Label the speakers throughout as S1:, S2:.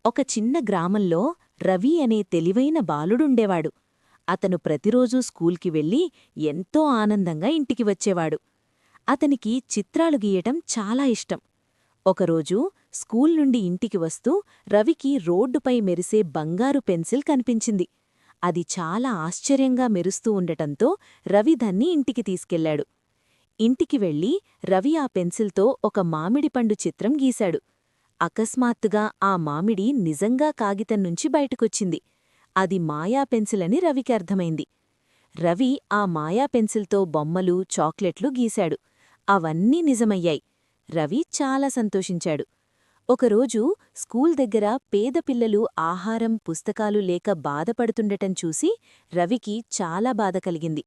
S1: ఒక చిన్న గ్రామంలో రవి అనే తెలివైన బాలుడుండేవాడు. అతను ప్రతిరోజూ స్కూల్కి వెళ్ళి ఎంతో ఆనందంగా ఇంటికి వచ్చేవాడు. అతనికి చిత్రాలు గీయటం చాలా ఇష్టం. ఒకరోజు స్కూల్ నుండి ఇంటికి వస్తూ రవికి రోడ్డుపై మెరిసే బంగారు పెన్సిల్ కనిపించింది. అది చాలా ఆశ్చర్యంగా మెరుస్తూ ఉండటంతో రవి దాన్ని ఇంటికి తీసుకెళ్లాడు. ఇంటికి వెళ్లి రవి ఆ పెన్సిల్తో ఒక మామిడిపండు చిత్రం గీశాడు. అకస్మాత్తుగా ఆ మామిడి నిజంగా కాగితం నుంచి బయటకొచ్చింది. అది మాయా పెన్సిలని రవికి అర్థమైంది. రవి ఆ మాయా పెన్సిల్తో బొమ్మలు, చాక్లెట్లు గీశాడు. అవన్నీ నిజమయ్యాయి. రవి చాలా సంతోషించాడు. ఒకరోజు స్కూల్ దగ్గర పేద పిల్లలు ఆహారం, పుస్తకాలు లేక బాధపడుతుండటం చూసి రవికి చాలా బాధ కలిగింది.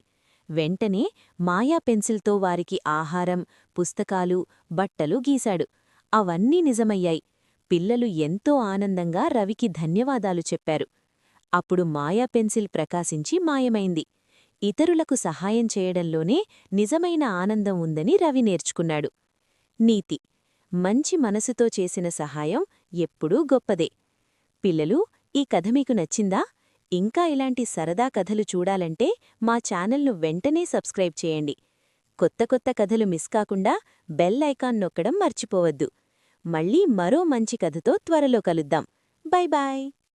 S1: వెంటనే మాయా పెన్సిల్తో వారికి ఆహారం, పుస్తకాలు, బట్టలు గీశాడు. అవన్నీ నిజమయ్యాయి. పిల్లలు ఎంతో ఆనందంగా రవికి ధన్యవాదాలు చెప్పారు. అప్పుడు మాయా పెన్సిల్ ప్రకాశించి మాయమైంది. ఇతరులకు సహాయం చేయడంలోనే నిజమైన ఆనందం ఉందని రవి నేర్చుకున్నాడు. నీతి: మంచి మనసుతో చేసిన సహాయం ఎప్పుడూ గొప్పదే. పిల్లలు, ఈ కథ మీకు నచ్చిందా? ఇంకా ఇలాంటి సరదా కథలు చూడాలంటే మా ఛానల్ను వెంటనే సబ్స్క్రైబ్ చేయండి. కొత్త కొత్త కథలు మిస్ కాకుండా బెల్ ఐకాన్ నొక్కడం మర్చిపోవద్దు. మళ్ళీ మరో మంచి కథతో త్వరలో కలుద్దాం. Bye bye.